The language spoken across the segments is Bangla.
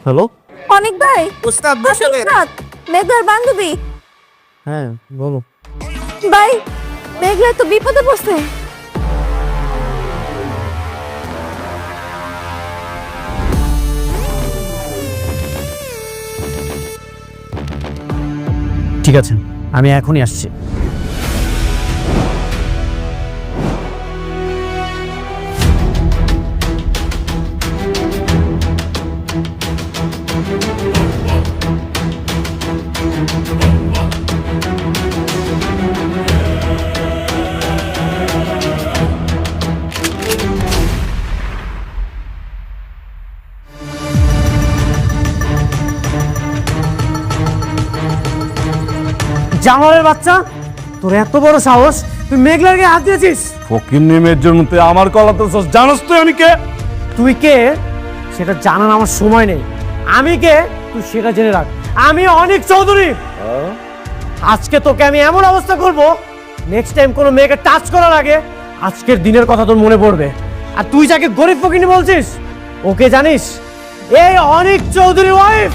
হ্যালো। অনেক ভাই, উস্তাদ বসবেন। মেঘলার বান্ধবী। হ্যাঁ বলো। ভাই, মেঘলা তো বিপদে পড়ছে। ঠিক আছে, আমি এখনই আসছি। জামালের বাচ্চা, তোর এত বড় সাহস, তুই মেঘলার গায়ে হাত দিয়েছিস? ফকির নিমের জন্য তুই আমার কলা তো জানোস তুই আমি কে? তুই কে সেটা জানার আমার সময় নেই। আমি কে তুই সেটা জেনে রাখ। আমি অনিক চৌধুরী। আজকে তোকে আমি এমন অবস্থা করব, নেক্সট টাইম কোনো মেয়েকে টাচ করার আগে আজকের দিনের কথা তোর মনে পড়বে। আর তুই যাকে গরিব ফকিনি বলছিস, ওকে জানিস? এই অনিক চৌধুরী ওয়াইফ।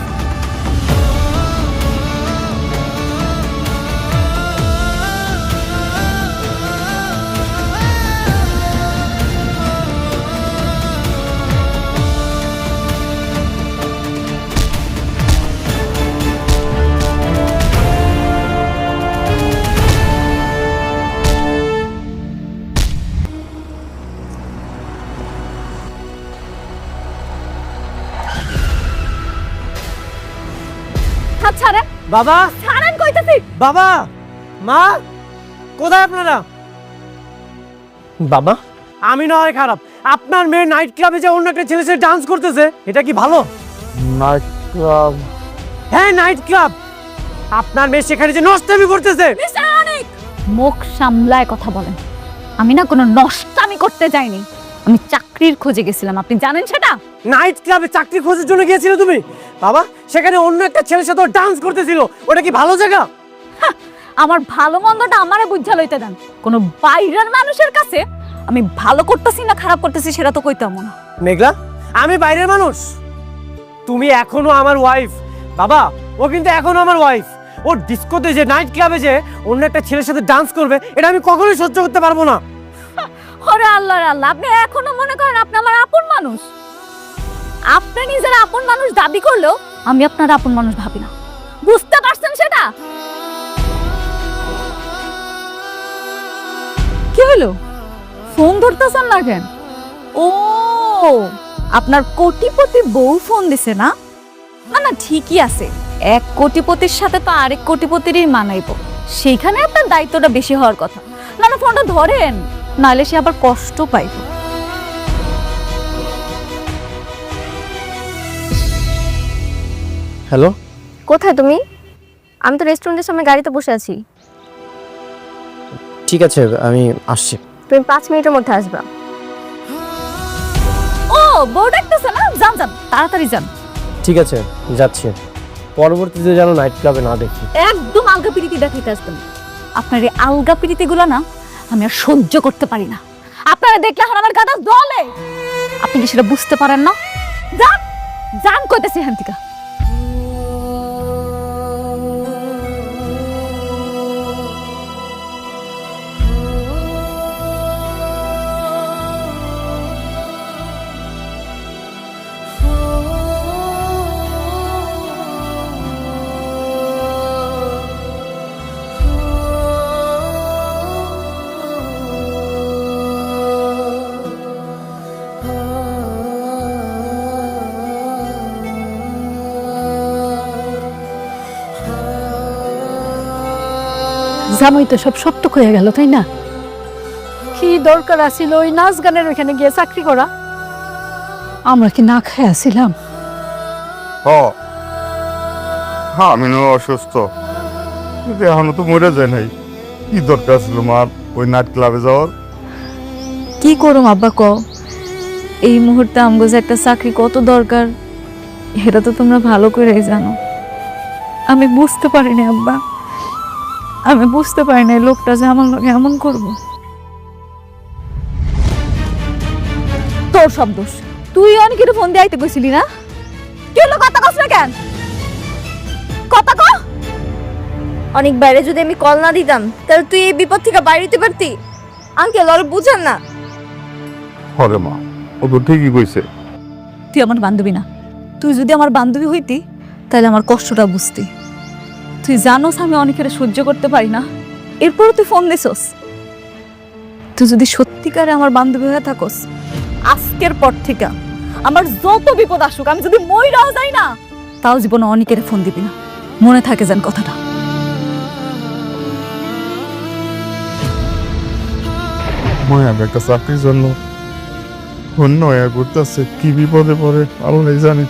হাত ছাড়েন। বাবা, ছাড়েন কইতাছি। বাবা, মা, কোথায় আপনারা? বাবা, আমি না হয় খারাপ, আপনার মেয়ে নাইট ক্লাবে যে অন্য একটা ছেলের সাথে ডান্স করতেছে, এটা কি ভালো? Night club? হ্যাঁ, নাইট ক্লাব। আপনার মেয়ে সেখানে যে নষ্টামি করতেছে। মিস্টার অনিক, মুখ সামলায় কথা বলেন। আমি না কোনো নষ্টামি করতে যাইনি, আমি চাকরির খোঁজে গেছিলাম, আপনি জানেন সেটা? নাইট ক্লাবে চাকরি খোঁজার জন্য গিয়েছিলে তুমি? বাবা, সেখানে অন্য একটা ছেলের সাথে ডান্স করতেছিল, ওটা কি ভালো জায়গা? আমার ভালো মন্দটা আমারে বুঝা লইতে দেন। কোনো বাইরের মানুষের কাছে আমি ভালো করতেছি না খারাপ করতেছি সেটা তো কইতাম না। মেঘলা, আমি বাইরের মানুষ, তুমি এখনো আমার ওয়াইফ। বাবা, ও কিন্তু এখনো আমার ওয়াইফ। ও ডিস্কোতে যে নাইট ক্লাবে যে অন্য একটা ছেলের সাথে ডান্স করবে, এটা আমি কখনোই সহ্য করতে পারবো না। ওরে আল্লাহ রে আল্লাহ, আপনি এখনো মনে করেন আপনি আমার আপন মানুষ? আপনি নিজের আপন মানুষ দাবি করলেও আমি আপনার আপন মানুষ ভাবি না, বুঝতে পারছেন সেটা? কি হলো, ফোন ধরতেছেন না কেন? ও, আপনার কোটিপতি বউ ফোন দিছে না? না না, ঠিকই আছে, এক কোটিপতির সাথে তো আরেক কোটিপতিরই মানাইব, সেইখানে আপনার দায়িত্বটা বেশি হওয়ার কথা। না না, ফোনটা ধরেন, নাহলে সে আবার কষ্ট পাইব। হ্যালো, কোথায় তুমি? আমি তো রেস্টুরেন্টের সামনে গাড়িতে বসে আছি। ঠিক আছে, আমি আসছি। তুমি 5 মিনিটের মধ্যে আসবা। ও, বউ ডাকতেছে না? যান যান, তাড়াতাড়ি যান। ঠিক আছে, যাচ্ছি। পরবর্তীতে যেন নাইট ক্লাবে না দেখি। একদম আলগা পিরিতি দেখাইতে আসবেন। আপনার এই আলগা পিরিতিগুলো না আমি আর সহ্য করতে পারি না। আপনারা দেখলে এখন আমার গাদা জ্বলে। আপনি কি সেটা বুঝতে পারেন না? যান যান কইতেছি এখান থেকে। জামাই তো সব সত্য হয়ে গেল, তাই না? কি দরকার আছিল ওই নাচ গানের ওইখানে গিয়ে চাকরি করা? আমরা কি না খায় আসিলাম? হ্যাঁ, আমি অসুস্থ, কিন্তু এখনো তো মরে যায় নাই। কি দরকার ছিল মার ওই নাইট ক্লাবে যাওয়ার? কি করুম আব্বা, ক এই মুহূর্তে আমগো যে একটা চাকরি কত দরকার এটা তো তোমরা ভালো করেই জানো। আমি বুঝতে পারিনি আব্বা, আমি বুঝতে পারি না লোকটা যে আমার লগে এমন করবো। তোর সব দোষ, তুই অনেকের ফোন দিয়ে আইতে কইছিলি না? কি হলো, কথা কস না কেন? কথা ক। অনেক বাইরে যদি আমি কল না দিতাম তাহলে তুই এই বিপদ থেকে বাইরে হতে পারতি। আঙ্কেল ওর বুঝান না। হরে মা, ও তো ঠিকই কইছে। তুই আমার বান্ধবী না, তুই যদি আমার বান্ধবী হইতি তাহলে আমার কষ্টটা বুঝতি। তুই জানোস আমি অনেকের সহ্য করতে পারি না, এরপরও তুই ফোন দিছস। তুই যদি সত্যিকারে আমার বান্ধবী হয়ে থাকস, আজকের পর থেকে আমার যত বিপদ আসুক, আমি যদি মইরাও যাই না, তাও জীবনে অনেকের ফোন দিবি না। মনে থাকে যেন কথাটা। মনে আমি একটা চাকরির জন্য অন্য হয়ে ঘুরতেছে, কি বিপদে পড়ে আল্লাহ জানে।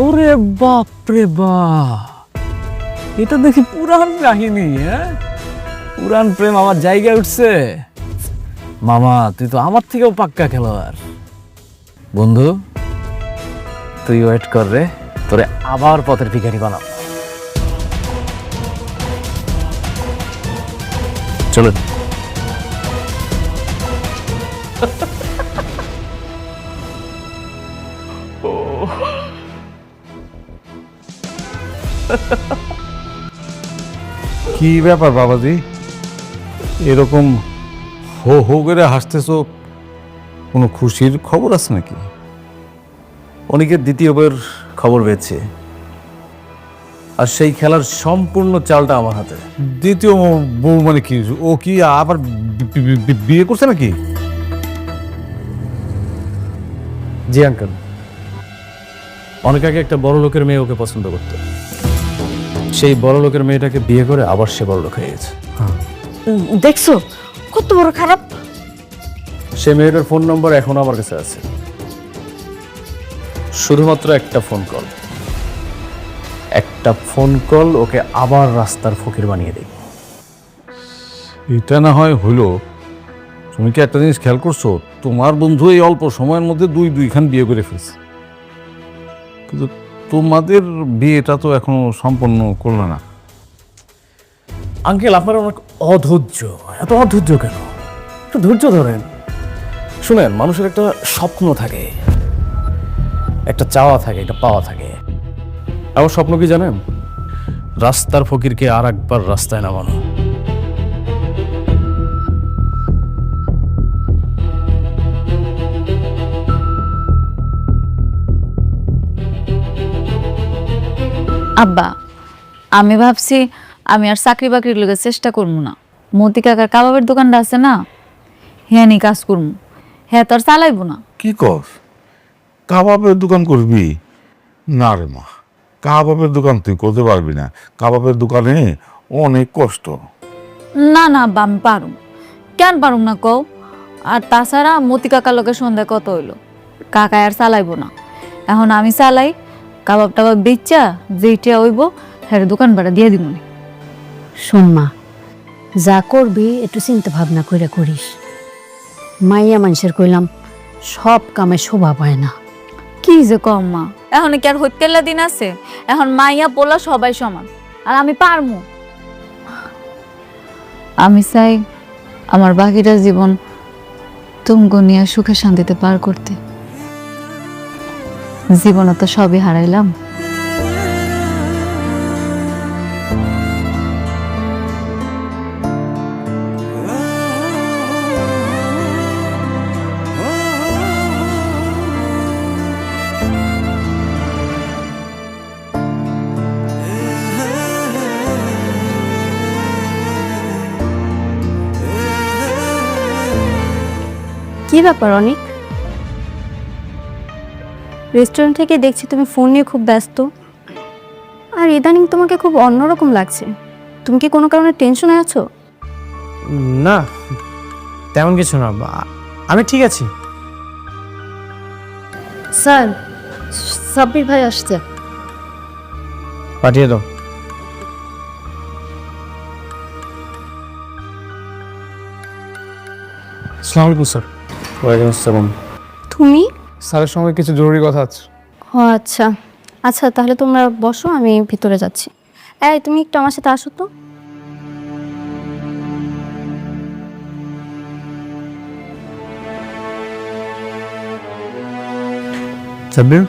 ওরে বাপ রে বাপ, এটা দেখি পুরান কাহিনী। হ্যাঁ, পুরান প্রেম আমার জায়গায় উঠছে। মামা তুই তো আমার থেকেও পাক্কা খেলোয়াড়। বন্ধু তুই ওয়েট কর রে, তোরে আবার পথের ভিখারি বানাও। চলো। কি ব্যাপার বাবাজি, এরকম হো হো করে হাসতেছো? কোনো খুশির খবর আছে নাকি? অনেকের দ্বিতীয় বইয়ের খবর পেয়েছে, আর সেই খেলার সম্পূর্ণ চালটা আমার হাতে। দ্বিতীয় বউ মানে কি? ও কি আবার বিয়ে করছে নাকি? জি আঙ্কেল, অনেক আগে একটা বড় লোকের মেয়ে ওকে পছন্দ করত। সেই বড় লোকের মেয়েটাকে বিয়ে করে আবার সে বড় লোক হয়ে গেছে। দেখছো কত বড় খারাপ। সে মেয়েটার ফোন নম্বর এখনো আমার কাছে আছে। শুধুমাত্র একটা ফোন কল ওকে আবার রাস্তার ফকির বানিয়ে দেবে। এটা না হয় হইলো, তুমি কি একটা জিনিস খেয়াল করছো? তোমার বন্ধু এই অল্প সময়ের মধ্যে দুইখান বিয়ে করে ফেলছে, কিন্তু তোমাদের বিয়েটা তো এখনো সম্পন্ন করলো না। আঙ্কেল আপনার অনেক অধৈর্য। এত অধৈর্য কেন? একটু ধৈর্য ধরেন। শুনেন, মানুষের একটা স্বপ্ন থাকে, একটা চাওয়া থাকে, একটা পাওয়া থাকে। আমার স্বপ্ন কি জানেন? রাস্তার ফকিরকে আর একবার রাস্তায় নামানো। আব্বা, আমি ভাবছি আমি আর চাকরি বাকরির লোকের চেষ্টা করবো না। মতি কাকার কাবাবের দোকানটা আছে না, হ্যাঁ নি কাজ করবো। হ্যাঁ তো আর চালাইবো না। কি কর? কাবাবের দোকান করবি? না রে মা, কাবাবের দোকান তুই করতে পারবি না। কাবাবের দোকানে অনেক কষ্ট। না না আব্বা, আমি পারুম। কেন পারুম না কও? আর তাছাড়া মতি কাকার লোকের সন্ধ্যা কত হইলো, কাকায় আর চালাইবো না। এখন আমি চালাই, কাবাব টাবাব বেচা যেইটা হইব হ্যাঁ দোকান ভাড়া দিয়ে দিব। শোন মা, যা করবি একটু চিন্তা ভাবনা করে করিস। মাইয়া মানুষের কইলাম সব কামে শোভা পায় না। কি যে কম মা, এখন কি আর হইতেলা দিন আছে? এখন মাইয়া পোলা সবাই সমান, আর আমি পারমু। আমি চাই আমার বাকিটা জীবন তুমগো নিয়ে সুখে শান্তিতে পার করতে। জীবনে তো সবই হারাইলাম। কি ব্যাপার অনিক? রেস্টুরেন্ট থেকে দেখছি তুমি ফোন নিয়ে খুব ব্যস্ত, আর ইদানিং তোমাকে খুব অন্যরকম লাগছে। তুমি কি কোনো কারণে টেনশনে আছো? না, তেমন কিছু না, আমি ঠিক আছি। স্যার, সাব্বির ভাই আসছে। পাঠিয়ে দাও। আসসালামু আলাইকুম স্যার। ওয়ালাইকুম আসসালাম। তুমি? স্যারের সঙ্গে কিছু জরুরি কথা আছে। ও আচ্ছা আচ্ছা, তাহলে তোমরা বসো, আমি ভিতরে যাচ্ছি। এই তুমি একটু আমার সাথে আসো তো। সাব্বির,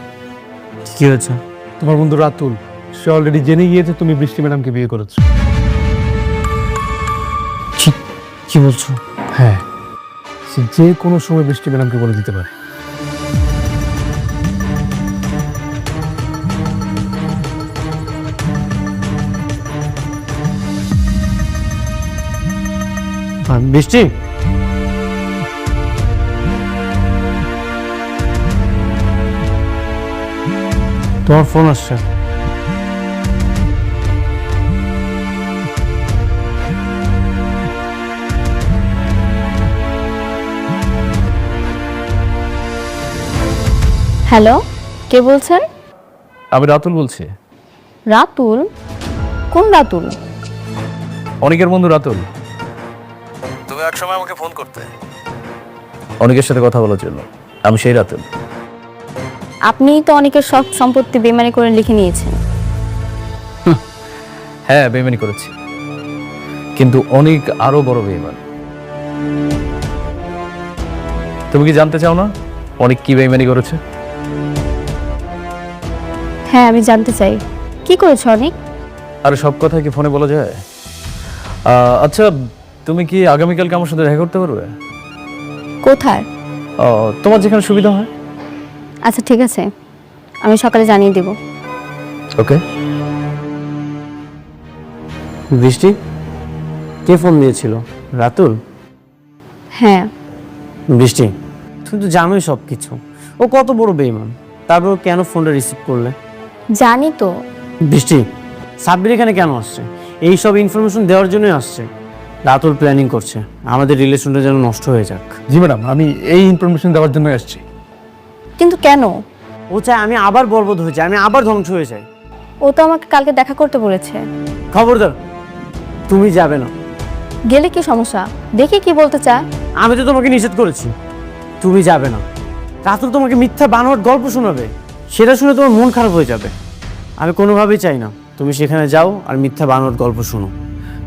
কি হয়েছে? তোমার বন্ধু রাতুল, সে অলরেডি জেনে গিয়েছে তুমি বৃষ্টি ম্যাডামকে বিয়ে করেছো। কি বলছো? হ্যাঁ, সে যে কোনো সময় বৃষ্টি ম্যাডামকে বলে দিতে পারে। বৃষ্টি, তোমার ফোন আসছে। হ্যালো, কে বলছেন? আমি রাতুল বলছি। রাতুল? কোন রাতুল? অনেকের বন্ধু রাতুল। তুমি এক সময় আমাকে ফোন করতে অনেকের সাথে কথা বলার জন্য। আমি সেই রাতুল। আপনি তো অনেকের সব সম্পত্তি বেমানি করে লিখে নিয়েছেন। হ্যাঁ, বেইমানি করেছি, কিন্তু অনেক আরো বড় বেইমান। তুমি কি জানতে চাও না অনেক কি বেইমানি করেছে? হ্যাঁ, আমি জানতে চাই কি করেছো অনেক। আর সব কথা কি ফোনে বলা যায়? আচ্ছা, তুমি কি আগামীকালকে আমার সাথে দেখা করতে পারবে? কোথায়? তোমার যেখানে সুবিধা হয়। আচ্ছা ঠিক আছে, আমি সকালে জানিয়ে দেব। ওকে। বৃষ্টি, কে ফোন দিয়েছিল? রাতুল? হ্যাঁ। বৃষ্টি, তুমি তো জানোই সব কিছু। ও কত বড় বেইমান, তারপর কেন ফোনটা রিসিভ করলে? জানি তো। বৃষ্টি, সাব্বির এখানে কেন আসছে? এই সব ইনফরমেশন দেওয়ার জন্যই আসছে। রাতুল প্ল্যানিং করছে আমাদের রিলেশনটা যেন নষ্ট হয়ে যাক। জি ম্যাডাম, আমি এই ইনফরমেশন দেওয়ার জন্য আসছি। কিন্তু কেন? ও চায় আমি আবার বরবাদ হয়ে যাই, আমি আবার ধ্বংস হয়ে যাই। ও তো আমাকে কালকে দেখা করতে বলেছে। খবরদার, তুমি যাবে না। গেলে কি সমস্যা? দেখি কি বলতে চায়। আমি তো তোমাকে নিষেধ করেছি, তুমি যাবে না। রাতুল তোমাকে মিথ্যা বানোয়ার গল্প শোনাবে, সেটা শুনে তোমার মন খারাপ হয়ে যাবে। আমি কোনোভাবেই চাই না তুমি সেখানে যাও আর মিথ্যা বানোয়ার গল্প শোনো।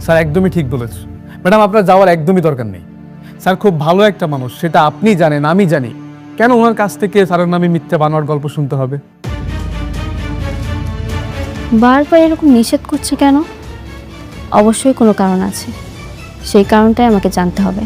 স্যার একদমই ঠিক বলেছ ম্যাডাম, আপনার যাওয়ার একদমই দরকার নেই। স্যার খুব ভালো একটা মানুষ, সেটা আপনি জানেন, আমি জানি। কেন ওনার কাছ থেকে স্যারের নামে মিথ্যা বানোয়ার গল্প শুনতে হবে? বারবার এরকম নিষেধ করছে কেন? অবশ্যই কোনো কারণ আছে, সেই কারণটাই আমাকে জানতে হবে।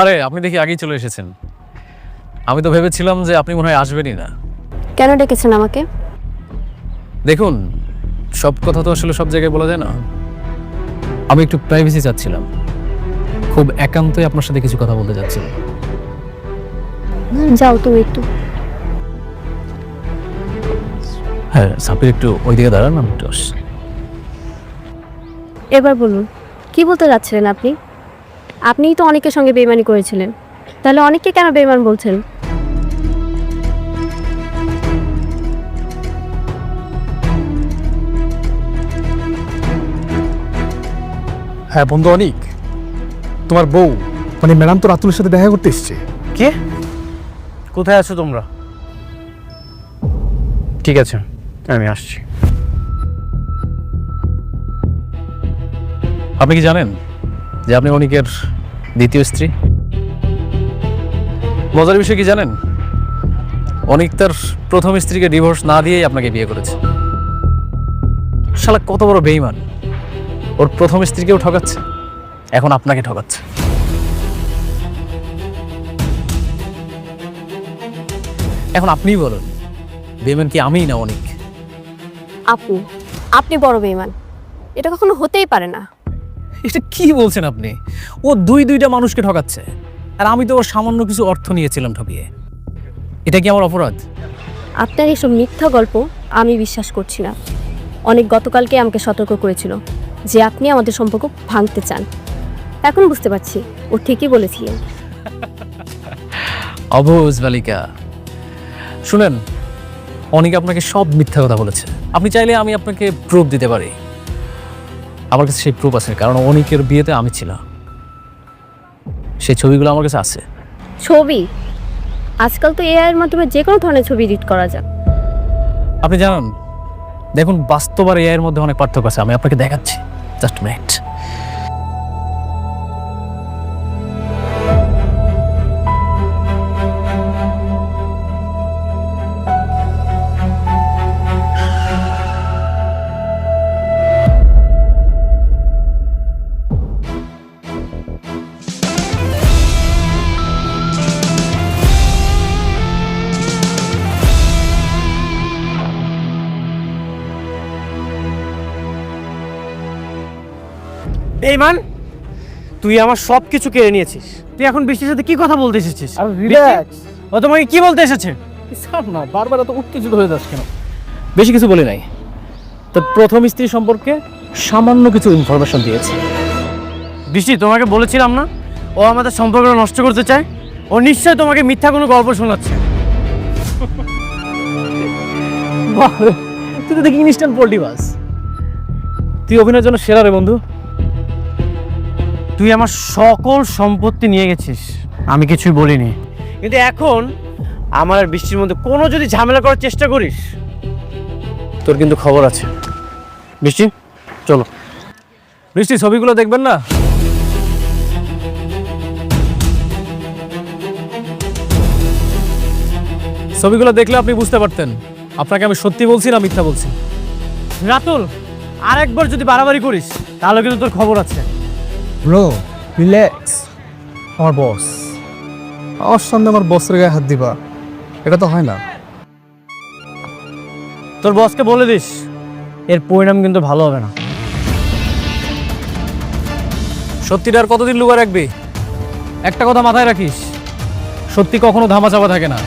আরে, আপনি দেখি আগেই চলে এসেছেন। আমি তো ভেবেছিলাম যে আপনি মনে হয় আসবেনই না। কেন ডেকেছেন আমাকে? দেখুন, সব কথা তো আসলে সব জায়গায় বলা যায় না। আমি একটু প্রাইভেসি চাচ্ছিলাম, খুব একান্তই আপনার সাথে কিছু কথা বলতে যাচ্ছিলাম। যাও তুমি একটু। হ্যাঁ, সাপির একটু ওইদিকে দাঁড়ান, আমি একটু আসছি। এবার বলুন। কি বলতে যাচ্ছিলেন আপনি? আপনিই তো অনেকের সঙ্গে বেইমানি করেছিলেন, তাহলে অনেককে কেন বেইমান বলছেন? হ্যাঁ বন্ধু অনিক, তোমার বউ মানে ম্যাডাম তো রাতুলের সাথে দেখা করতে এসছে। কে? কোথায় আছো তোমরা? ঠিক আছে, আমি আসছি। আপনি কি জানেন যে আপনি অনিকের দ্বিতীয় স্ত্রী? মজার বিষয় কি জানেন, অনিক তার প্রথম স্ত্রীকে ডিভোর্স না দিয়েই আপনাকে বিয়ে করেছে। শালা কত বড় বেঈমান! ওর প্রথম স্ত্রীকেও ঠকাচ্ছে, এখন আপনাকে ঠকাচ্ছে। এখন আপনিই বলুন, বেঈমান কি আমিই না অনিক? আপনি বড় বেইমান, এটা কখনো হতেই পারে না। এটা কি বলছেন আপনি? ও দুইটা মানুষকে ঠকাচ্ছে, আর আমি তো ওর সামান্য কিছু অর্থ নিয়েছিলাম ঠকিয়ে। এটা কি আমার অপরাধ? আপনার এসব মিথ্যা গল্প আমি বিশ্বাস করছি না। অনেক গতকালকে আমাকে সতর্ক করেছিল যে আপনি আমাদের সম্পর্ক ভাঙতে চান। এখন বুঝতে পারছি ও ঠিকই বলেছিলেন। অবুঝ বালিকা, শুনেন, অনেকে আপনাকে সব মিথ্যা কথা বলেছে। আপনি চাইলে আমি আপনাকে প্রুফ দিতে পারি। আমার কাছে সেই প্রুফ আছে, কারণ অনেকের বিয়েতে আমি ছিলাম। সেই ছবিগুলো আমার কাছে আছে। ছবি? আজকাল তো এআই এর মাধ্যমে যে কোনো ধরনের ছবি এডিট করা যায়। আপনি জানেন, দেখুন, বাস্তব আর এআই এর মধ্যে অনেক পার্থক্য আছে। আমি আপনাকে দেখাচ্ছি, জাস্ট মিনিট। বেঈমান, তুই আমার সব কিছু কেড়ে নিয়েছিস। তুই এখন বৃষ্টির সাথে কি কথা বলতে এসেছিস? আর রিল্যাক্স, ও তোমাকে কি বলতে এসেছে? স্যার না, বারবার এত উত্তেজিত হয়ে যাস কেন? বেশি কিছু বলি নাই, তো প্রথম স্ত্রী সম্পর্কে সামান্য কিছু ইনফরমেশন দিয়েছি। বৃষ্টি, তোমাকে বলেছিলাম না ও আমাদের সম্পর্কটা নষ্ট করতে চায়? ও নিশ্চয় তোমাকে মিথ্যা কোনো গল্প শোনাচ্ছে। তুই তো দেখি ইনস্ট্যান্ট পোল্ট্রি বাস। তুই অভিনয়ের জন্য সেরা রে বন্ধু। তুই আমার সকল সম্পত্তি নিয়ে গেছিস, আমি কিছুই বলিনি। কিন্তু এখন আমার আর বৃষ্টির মধ্যে কোনো যদি ঝামেলা করার চেষ্টা করিস, তোর কিন্তু খবর আছে। বৃষ্টি, চলো। বৃষ্টি, ছবিগুলো দেখবেন না? ছবিগুলো দেখলে আপনি বুঝতে পারতেন আপনাকে আমি সত্যি বলছি না মিথ্যা বলছি। রাতুল, আরেকবার যদি বাড়াবাড়ি করিস তাহলে কিন্তু তোর খবর আছে। ব্রো রিল্যাক্স, আমার বস, আমার সামনে আমার বসের গায়ে হাত দিবা, এটা তো হয় না। তোর বসকে বলে দিস এর পরিণাম কিন্তু ভালো হবে না। সত্যিটা আর কতদিন লুকা রাখবি? একটা কথা মাথায় রাখিস, সত্যি কখনো ধামাচাপা থাকে না।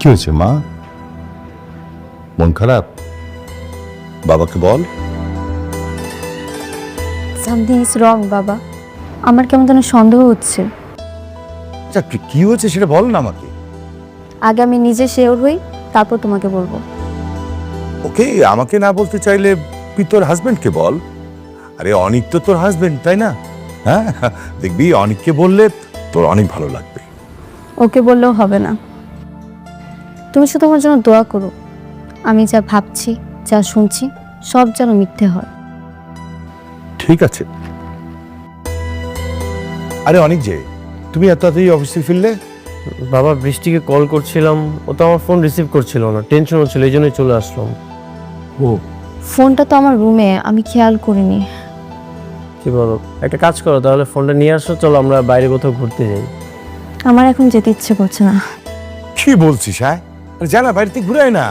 কি হয়েছে মা? মন খারাপ? বাবাকে বল। সামথিং ইজ রং বাবা, আমার কেমন যেন সন্দেহ হচ্ছে। আচ্ছা, কি হয়েছে সেটা বল না আমাকে। আগে আমি নিজে শিওর হই, তারপর তোমাকে বলবো। ওকে, আমাকে না বলতে চাইলে তুই তোর হাজবেন্ডকে বল। আরে অনিক তো তোর হাজবেন্ড, তাই না? হ্যাঁ, দেখবি অনিককে বললে তোর অনেক ভালো লাগবে। ওকে বললেও হবে না, তুমি শুধু আমার জন্য দোয়া করো। আমি যা ভাবছি, যা শুনছি, সব যেন মিথ্যে হয়। ঠিক আছে। আরে অনিক, যে তুমি এত তাড়াতাড়ি অফিসে ফিরলে? বাবা, বৃষ্টিকে কল করছিলাম, ও তো আমার ফোন রিসিভ করছিল না, টেনশন হচ্ছিল, এই জন্যই চলে আসলাম। ও, ফোনটা তো আমার রুমে, আমি খেয়াল করিনি। কি বলো, একটা কাজ করো তাহলে, ফোনটা নিয়ে আসো, চলো আমরা বাইরে কোথাও ঘুরতে যাই। আমার এখন যেতে ইচ্ছে করছে না। কি বলছিস? হ্যাঁ, আরে যা না, বাইরে থেকে ঘুরে আয় না,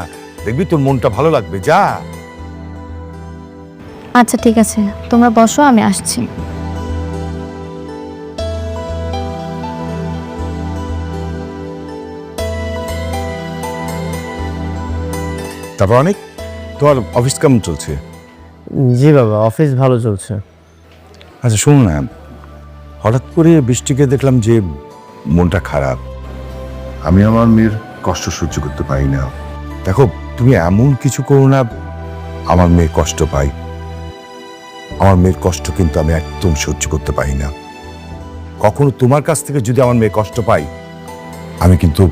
দেখবি তোর মনটা ভালো লাগবে। যা। আচ্ছা ঠিক আছে, তোমরা বসো, আমি আসছি। তারপর অনেক, তোমার অফিস কেমন চলছে? জি বাবা, অফিস ভালো চলছে। আচ্ছা শোনো না, হঠাৎ করে বৃষ্টিকে দেখলাম যে মনটা খারাপ। আমি আমার মেয়ের কষ্ট সহ্য করতে পারি না। দেখো, তুমি এমন কিছু করো না আমার মেয়ে কষ্ট পাই। আমার মেয়ের কষ্ট কিন্তু আমি একদম সহ্য করতে পারি না। কখনো তোমার কাছ থেকে যদি আমার মেয়ে কষ্ট পাই, আমি কিন্তু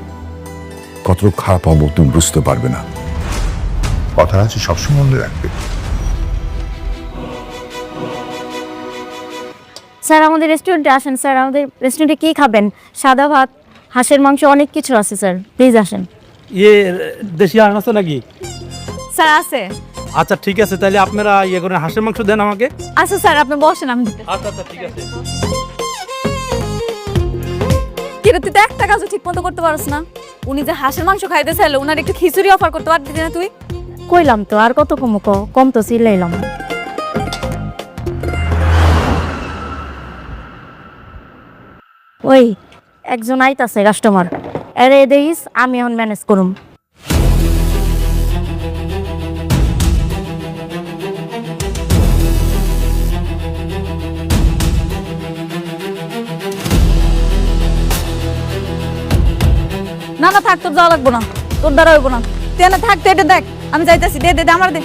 কত খারাপ হবো তুমি বুঝতে পারবে না। কথা আছে, সবসময় মনে রাখবে। স্যার আমাদের রেস্টুরেন্টে আসেন। স্যার আমাদের রেস্টুরেন্টে কী খাবেন? সাদা ভাত, হাঁসের মাংস, অনেক কিছু আছে স্যার, প্লিজ আসেন। ইয়ে দেশি হাঁস আছে নাকি? স্যার আছে। আচ্ছা ঠিক আছে, তাহলে আপনারা ইয়ে করেন, হাঁসের মাংস দেন আমাকে। আচ্ছা স্যার, আপনি বসেন, আমি দিতে। আচ্ছা আচ্ছা ঠিক আছে। কিন্তু তুই তো একটা কাজও ঠিক মতো করতে পারছ না। উনি যে হাঁসের মাংস খাইতে চাইলো, উনার একটু খিচুড়ি অফার করতে পারতি না তুই? কইলাম তো, আর কত কম তো চিল্লাইলাম। ওই একজন আইতাছে কাস্টমার, আরে দেখিস, আমি এখন ম্যানেজ করুম। না না থাক, তোর যাওয়া লাগবো না, তোর দ্বারা হইব না। তুই না থাক, তুই এটা দেখ, আমি যাইতাছি। দে দে দে, আমার দে।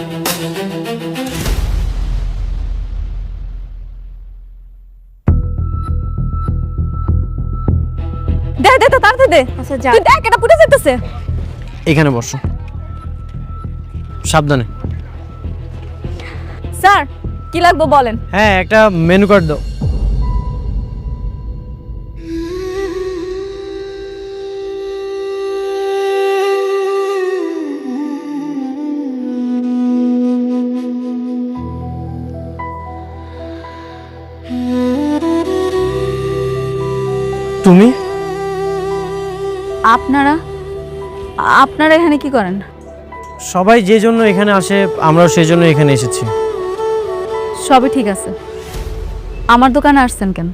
দে দে, তো তাড়াতাড়ি দে। আচ্ছা যা। তুই দেখ, এটা পুড়ে যেতেছে। এখানে বসো, সাবধানে। স্যার কি লাগবে বলেন? হ্যাঁ, একটা মেনু কার্ড দাও। তুমি? আপনারা আপনারা এখানে কি করেন? সবাই যে জন্য এখানে আসে, আমরাও সেই জন্য এখানে এসেছি। সবই ঠিক আছে, আমার দোকানে আসছেন কেন?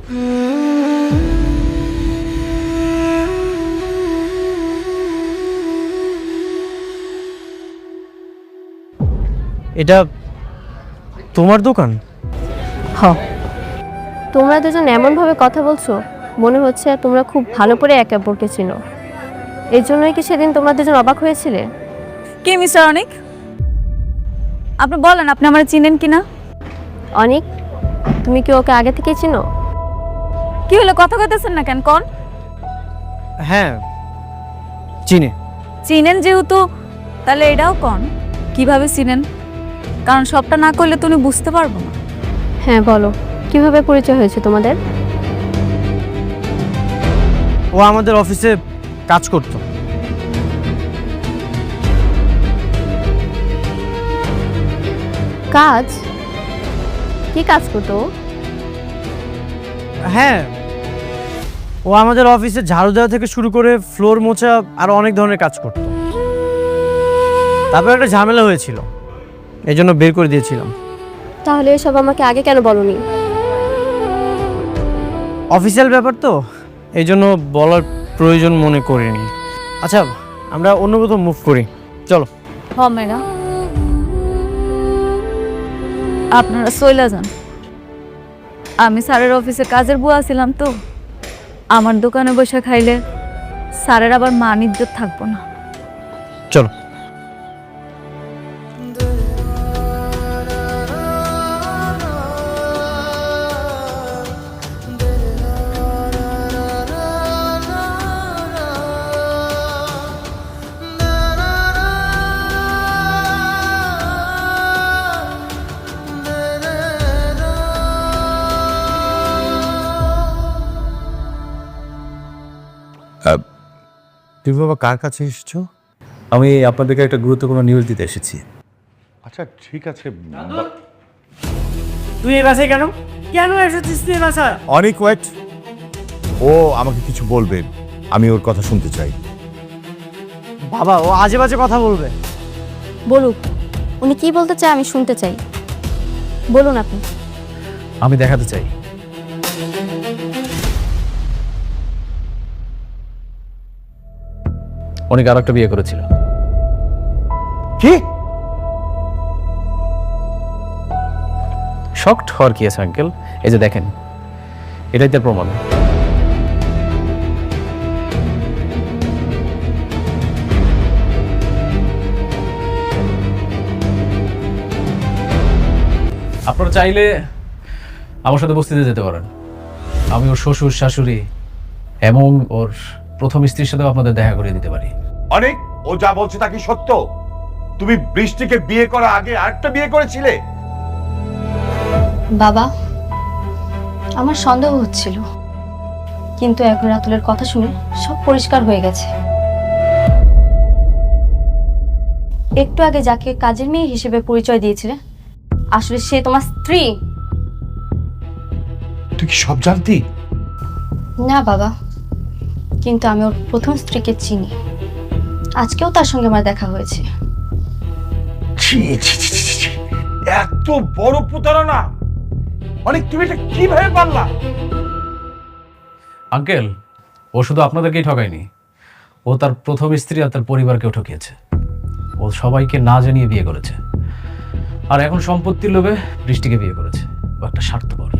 এটা তোমার দোকান? হ। তোমরা দুজন এমনভাবে কথা বলছো, মনে হচ্ছে তোমরা খুব ভালো করে একে অপরকে চিনো। এই জন্যই কি সেদিন তোমরা দুজন অবাক হয়েছিলে? কে মিস্টার অনিক? আপনি বলেন, আপনি আমার চিনেন কিনা? অনিক, তুমি কি ওকে আগে থেকেই চিনো? কি হলো, কথা কইতেছেন না কেন? কোন? হ্যাঁ চিনি। চিনেন যেহেতু, তাহলে এটাও কোন, কিভাবে চিনেন? কারণ সবটা না করলে তুমি বুঝতে পারবো না। হ্যাঁ বলো, কিভাবে পরিচয় হয়েছে তোমাদের? ও আমাদের অফিসে কাজ করতো। কাজ? কি কাজ করতো? হ্যাঁ, ও আমাদের অফিসে ঝাড়ু দেওয়া থেকে শুরু করে ফ্লোর মোছা আর অনেক ধরনের কাজ করতো। তারপর একটা ঝামেলা হয়েছিল, এই জন্য বের করে দিয়েছিলাম। তাহলে এসব আমাকে আগে কেন বলনি? অফিসিয়াল ব্যাপার তো, এই জন্য বলার প্রয়োজন মনে করিনি। আচ্ছা, আমরা অন্য কোথাও মুভ করি, চলো। হ মেঘা, আপনারা চইলা যান। আমি স্যারের অফিসে কাজের বুয়া ছিলাম তো, আমার দোকানে বসে খাইলে স্যারের আবার মান ইজ্জত থাকবো না। চলো। তুমি বাবা কার কাছে এসেছো? আমি আপনাদেরকে একটা গুরুত্বপূর্ণ নিউজ দিতে এসেছি। আচ্ছা ঠিক আছে। তুই এই বাসায় কেন কেন এসেছিস তুই এই বাসায়? অনেক ওয়েট, ও আমাকে কিছু বলবে। আমি ওর কথা শুনতে চাই। বাবা ও আজে বাজে কথা বলবে। বলুক, উনি কি বলতে চায় আমি শুনতে চাই, বলুন আপনি। আমি দেখাতে চাই। অনেক আর একটা বিয়ে করেছিল। কি? শকড হওয়ার কি আছে আঙ্কেল? এই যে দেখেন, এটাই তার প্রমাণ। আপনারা চাইলে আমার সাথে বস্তিতে যেতে পারেন। আমি ওর শ্বশুর শাশুড়ি এবং ওর প্রথম স্ত্রীর সাথেও আপনাদের দেখা করিয়ে দিতে পারি। অনেক, ও যা বলছে তা কি সত্য? তুমি বৃষ্টিকে বিয়ে করার আগে আরেকটা বিয়ে করেছিলে? বাবা, আমার সন্দেহ হচ্ছিল, কিন্তু এখন রাতুলের কথা শুনে সব পরিষ্কার হয়ে গেছে। একটু আগে যাকে কাজের মেয়ে হিসেবে পরিচয় দিয়েছিলে, আসলে সে তোমার স্ত্রী। তুই কি সব জানতি? না বাবা, কিন্তু আমি ওর প্রথম স্ত্রীকে চিনি। আজকেও তার সঙ্গে আমার দেখা হয়েছে। ছি, ছি, ছি, ছি, ছি। এত বড় প্রতারণা! অনেক, তুমি এটা কিভাবে পারলা? আঙ্কেল, ও শুধু আপনাদেরকেই ঠকায়নি, ও তার প্রথম স্ত্রী আর তার পরিবারকেও ঠকিয়েছে। ও সবাইকে না জানিয়ে বিয়ে করেছে, আর এখন সম্পত্তির লোভে বৃষ্টিকে বিয়ে করেছে। ও একটা স্বার্থপর।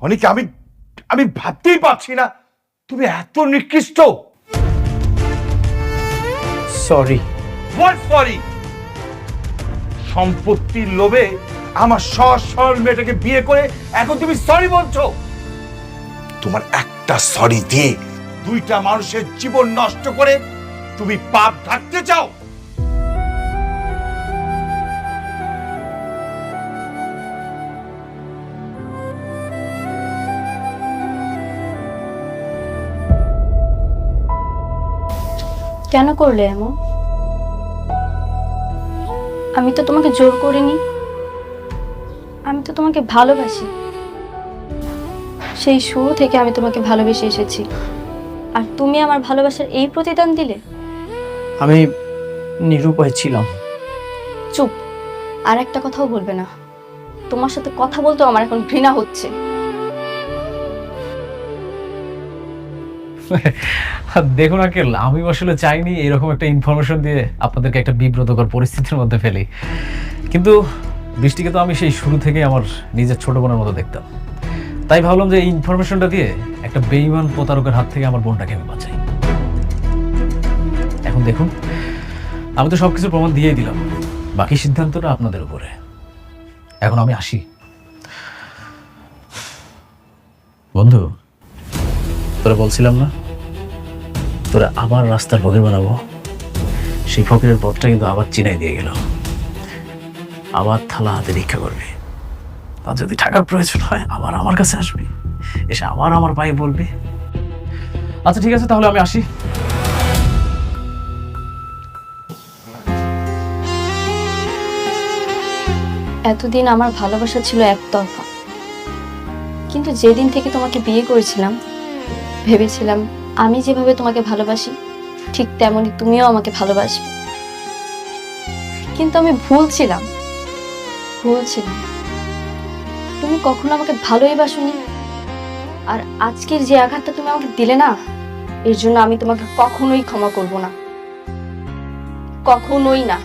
অনেক, আমি ভাবতেই পারছি না তুমি এত নিকৃষ্ট। সরি। What sorry? সম্পত্তির লোভে আমার সহজ সরল মেয়েটাকে বিয়ে করে এখন তুমি সরি বলছো? তোমার একটা সরি দিয়ে দুইটা মানুষের জীবন নষ্ট করে তুমি পাপ ঢাকতে চাও? কেন করলে এমন? আমি তো তোমাকে জোর করিনি, আমি তো তোমাকে ভালোবাসি। সেই শুরু থেকে আমি তোমাকে ভালোবেসে এসেছি, আর তুমি আমার ভালোবাসার এই প্রতিদান দিলে। আমি নিরুপায় ছিলাম। চুপ, আর একটা কথাও বলবে না। তোমার সাথে কথা বলতেও আমার এখন ঘৃণা হচ্ছে। দেখুন আঙ্কেল, আমি আসলে চাইনি এরকম একটা ইনফরমেশন দিয়ে আপনাদেরকে একটা বিব্রতকর পরিস্থিতির মধ্যে ফেলি, কিন্তু বৃষ্টিকে তো আমি সেই শুরু থেকে আমার নিজের ছোট বোনের মতো দেখতাম। তাই ভাবলাম যে এই ইনফরমেশনটা দিয়ে একটা বেঈমান প্রতারকের হাত থেকে আমার বোনটাকে আমি বাঁচাই। এখন দেখুন, আমি তো সবকিছু প্রমাণ দিয়েই দিলাম, বাকি সিদ্ধান্তটা আপনাদের উপরে। এখন আমি আসি। বন্ধু, তোরা বলছিলাম না তোরা আবার রাস্তার ফকির বানাবো? সেই ফকিরের পথটা কিন্তু আবার চিনাই দিয়ে গেল। আবার থালা হাতে ভিক্ষা করবি, আর যদি টাকার প্রয়োজন হয় আবার আমার কাছে আসবি, এসে আবার আমার পায়ে বলবি। আচ্ছা ঠিক আছে, তাহলে আমি আসি। এতদিন আমার ভালোবাসা ছিল একতরফা, কিন্তু যেদিন থেকে তোমাকে বিয়ে করেছিলাম ভেবেছিলাম আমি যেভাবে তোমাকে ভালোবাসি ঠিক তেমনি তুমিও আমাকে ভালোবাসবে। কিন্তু আমি ভুল ছিলাম। তুমি কখনো আমাকে ভালোই বাসোনি, আর আজকের যে আঘাতটা তুমি আমাকে দিলে না, এর জন্য আমি তোমাকে কখনোই ক্ষমা করব না, কখনোই না।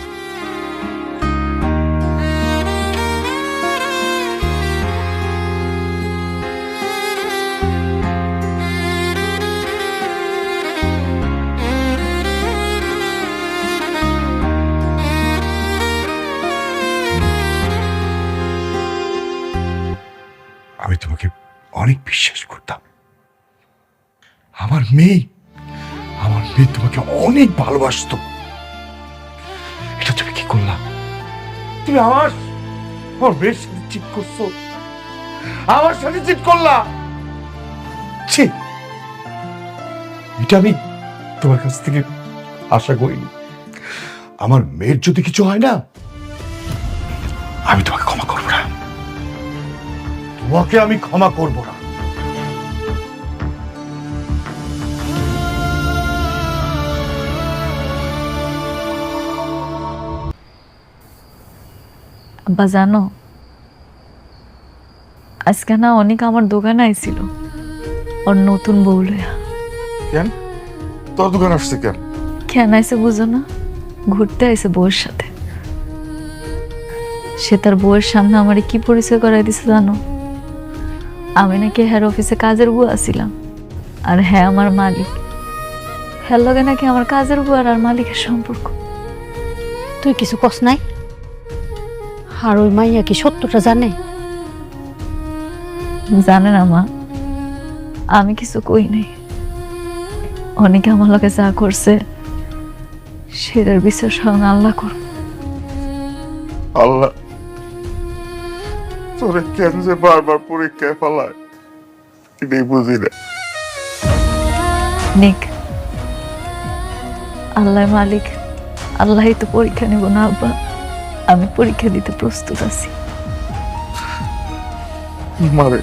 আমি তোমাকে অনেক বিশ্বাস করতাম। আমার মেয়ে তোমাকে অনেক ভালোবাসতো। এটা তুমি কি করলা? তুমি আমার মেয়ের সাথে চিট করছো, আমার সাথে চিট করলা। ছি, এটা আমি তোমার কাছ থেকে আশা করিনি। আমার মেয়ের যদি কিছু হয় না, আমি তোমাকে ক্ষমা করবো না। তোমাকে আমি ক্ষমা করবো না। আব্বা জানো, আজকে না অনেক আমার দোকানে আইছিল ওর নতুন বউ লইয়া। কেন তোর দোকান আসছে কেন? কেন আইসে বুঝো না? ঘুরতে আইসে বউয়ের সাথে। সে তার বউয়ের সামনে আমারে কি পরিচয় করাই দিছে জানো? আমি নাকি হেড অফিসে কাজের বুয়া ছিলাম, আর হ্যাঁ আমার মালিক। হ্যাঁ লগে নাকি আমার কাজের বুয়ার আর মালিকের সম্পর্ক। তুই কিছু কস নাই? আর ওই মাইয়া কি সত্যটা জানে? জানে না মা, আমি কিছু কই নাই। অনেকে আমার লগে যা করছে সেটার বিচার স্বয়ং আল্লাহ করবে। আল্লাহ তোরে কেন যে বারবার পরীক্ষায় ফেলায় এটাই বুঝি না। নিক, আল্লাহ মালিক, আল্লাহই তো পরীক্ষা নেব না আব্বা। আমি পরীক্ষা দিতে প্রস্তুত আছি। মারে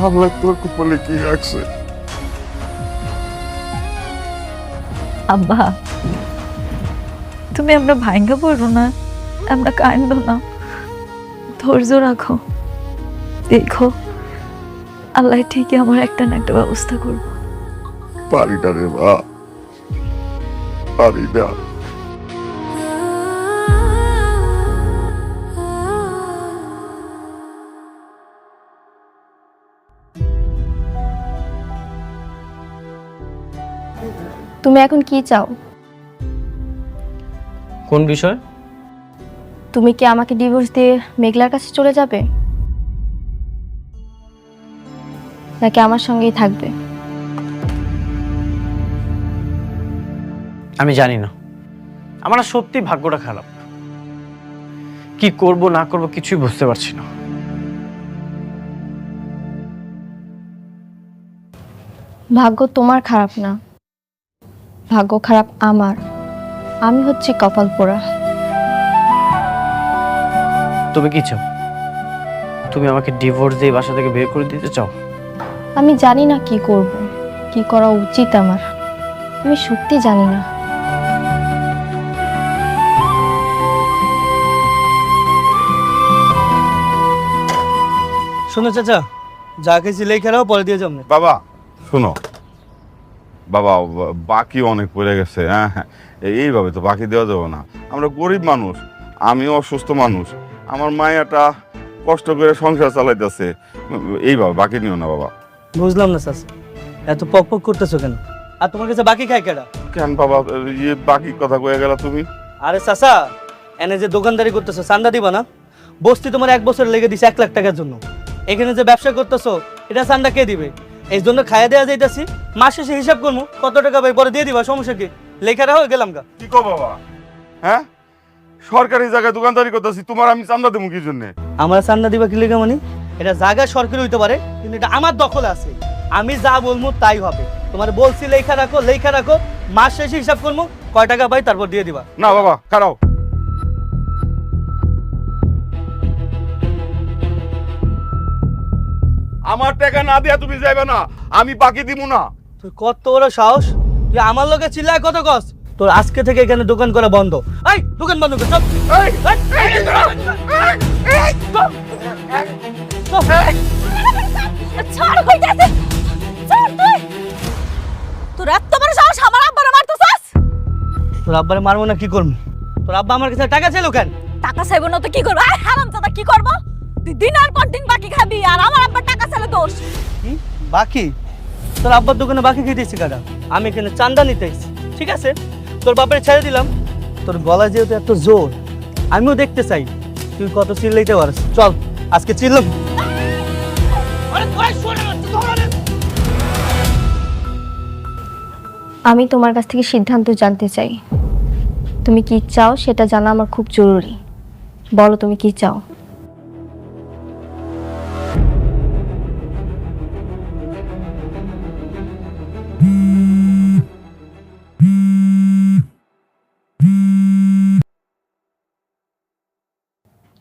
আল্লাহ তোর কপালে কি রাখছে? আব্বা, তুমি আমরা ভাঙ্গা পড়ো না, আমরা কান্দ না, ধৈর্য রাখো। দেখো আল্লাহ ঠিকই আমার একটা না একটা ব্যবস্থা করবো। পারি না রে মা, পারি না। তুমি এখন কি চাও? কোন বিষয়? তুমি কি আমাকে ডিভোর্স দিয়ে মেঘলার কাছে চলে যাবে, নাকি আমার সঙ্গেই থাকবে? আমি জানি না, আমার না সত্যি ভাগ্যটা খারাপ। কি করব না করব কিছুই বুঝতে পারছি না। ভাগ্য তোমার খারাপ না, ভাগ্য খারাপ আমার। আমি হচ্ছি কপাল পোড়া। তুমি কি চাও? তুমি আমাকে ডিভোর্স দিয়ে বাসা থেকে বের করে দিতে চাও? আমি জানি না কি করব, কি করা উচিত আমার। আমি সত্যি জানি না। শোনো চাচা, যা খেয়েছি লেখারাও পরে দিয়ে যাবো। বাবা শোনো, বাবা বাকি অনেক পড়ে গেছে। হ্যাঁ হ্যাঁ, এইভাবে তো বাকি দেওয়া যাবে না। আমরা গরিব মানুষ, আমিও অসুস্থ মানুষ, আমার মায়াটা কষ্ট করে সংসার চালাইতেছে। এইভাবে বাকি নিও না বাবা। বুঝলাম না চাচা, এত পক পক করতেছো কেন? আর তোমার কাছে বাকি খাই কেডা? কেন বাবা বাকি কথা কয়ে গেল তুমি? আরে চাচা, এনে যে দোকানদারি করতেছো চান্দা দিবা না? বস্তি তোমার 1 বছর লেগে দিছে 1 লাখ টাকার জন্য। এখানে যে ব্যবসা করতেছো এটা চান্দা কে দিবে? এই জন্য খাইয়া দেওয়া যাইতাছি, মাস শেষে হিসাব করবো কত টাকা ভাই, পরে দিয়ে দিবা, সমস্যা কি? লেখারা হয়ে গেলাম গা। কি কো বাবা? হ্যাঁ, সরকারি জায়গায় দোকানদারি করতেছি, তোমার আমি চান্দা দেবো কি জন্য? আমার চান্দা দিবা কি লেখা মানে? এটা জায়গা সরকারি হইতে পারে, কিন্তু এটা আমার দখলে আছে। আমি যা বলবো তাই হবে। তোমার বলছি লেখা রাখো, লেখা রাখো, মাস শেষে হিসাব করবো কয় টাকা পাই, তারপর দিয়ে দিবা। না বাবা খারাও, আমার টাকা না দিয়া তুমি যাইবে না, আমি বাকি দিব না। তুই কত বড় সাহস, তুই আমার লোকে চিল্লায় কত কস? তোর আজকে থেকে এখানে দোকান করা বন্ধ। এই দোকান বন্ধ কর, চল। এই, ছাড় কইতাছে, ছাড় তুই। তোর এত বড় সাহস আমার আব্বারে মারতেছস? তোর আব্বারে মারবো না কি করবো? তোর আব্বা আমার কাছে টাকা চাইলো কেন? টাকা চাইবো না তো কি করব? আরে হারামজাদা, কি করব? তুই দিনের পর দিন বাকি খাবি আর আমার আব্বা টাকা চাইলে দোষ। কি বাকি? তোর আব্বার দোকানে বাকি খেতেছি কাটা? আমি এখানে চান্দা নিতে এসেছি, ঠিক আছে? তোর বাপের ছেড়ে দিলাম। তোর গলা যেহেতু এত জোর, আমিও দেখতে চাই তুই কত চিল্লাইতে পারিস। চল আজকে চিল্লাম। আমি তোমার কাছ থেকে সিদ্ধান্ত জানতে চাই। তুমি কি চাও সেটা জানা আমার খুব জরুরি। বলো তুমি কি চাও?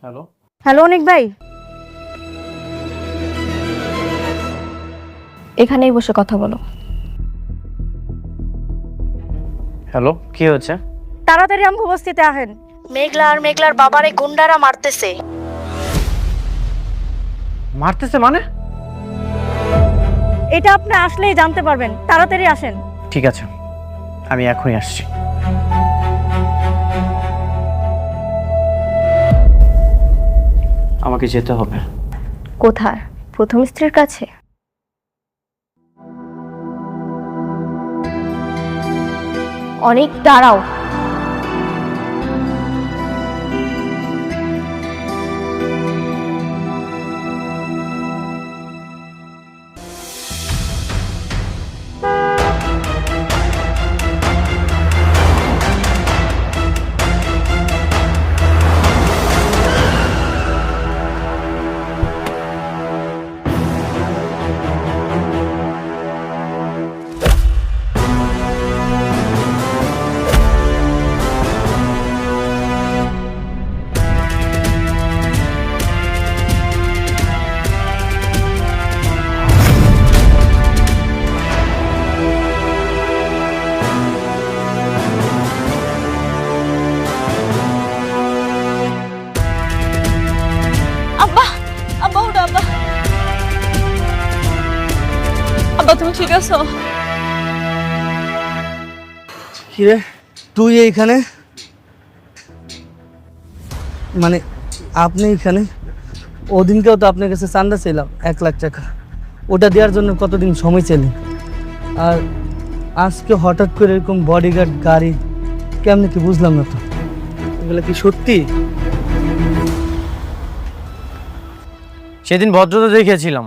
হ্যালো হ্যালো অনিক ভাই, এখানেই বসে কথা বলো। হ্যালো, কি হচ্ছে? তাড়াতাড়ি আমগো বস্তিতে আহেন, মেঘলা আর মেঘলার বাবারে গুন্ডারা মারতেছে। মারতেছে মানে? এটা আপনি আসলেই জানতে পারবেন, তাড়াতাড়ি আসেন। ঠিক আছে, আমি এখনই আসছি। আমাকে যেতে হবে। কোথায়? প্রথম স্ত্রীর কাছে? অনেক দাঁড়াও। আব্বা, আব্বা ওটা আব্বা। আব্বা তুমি ঠিক আছো? কিরে তুই এইখানে? মানে আপনি এখানে? ওদিনকেও তো আপনার কাছে চান্দা ছিলাম 1 লাখ টাকা, ওটা দেওয়ার জন্য কতদিন সময় ছিলেন? আর আজকে হঠাৎ করে এরকম বডিগার্ড গাড়ি কেমনে কি বুঝলাম না তো, এগুলো কি সত্যি? সেদিন ভদ্রতা দেখিয়েছিলাম,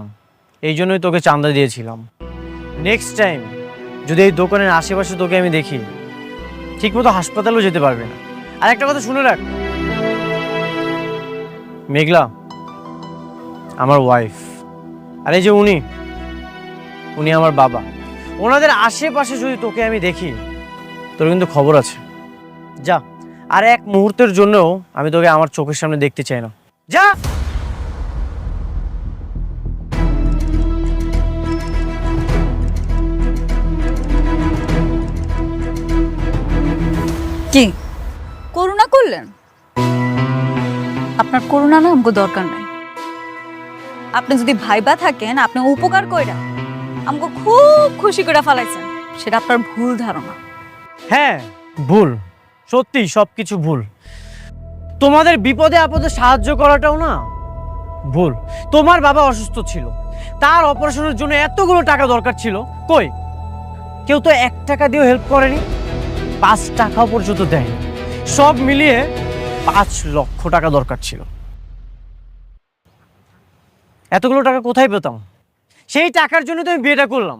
এই জন্যই তোকে চাঁদা দিয়েছিলাম। নেক্সট টাইম যদি এই দোকানের আশেপাশে তোকে আমি দেখি, ঠিকমতো হাসপাতালেও যেতে পারবে না। আর একটা কথা শুনে রাখ, মেঘলা আমার ওয়াইফ, আর এই যে উনি আমার বাবা। ওনাদের আশেপাশে যদি তোকে আমি দেখি, তোর কিন্তু খবর আছে। যা, আর এক মুহূর্তের জন্যও আমি তোকে আমার চোখের সামনে দেখতে চাই না। যা। কি করুণা করলেন? আপনার করুণা না আমাকে দরকার নাই। আপনি যদি ভাইবা থাকেন আপনি উপকার কইরা আমাকে খুব খুশি করে ফেলাইছেন, সেটা আপনার ভুল ধারণা। হ্যাঁ ভুল, সত্যি সবকিছু ভুল। তোমাদের বিপদে আপদে সাহায্য করাটাও না ভুল। তোমার বাবা অসুস্থ ছিল, তার অপারেশনের জন্য এতগুলো টাকা দরকার ছিল, কই কেউ তো 1 টাকা দিয়েও হেল্প করেনি, 5 টাকাও পর্যন্ত দেয়নি। সব মিলিয়ে 5 লক্ষ টাকা দরকার ছিল। এতগুলো টাকা কোথায় পেতাম? সেই টাকার জন্য তো আমি বিয়েটা করলাম,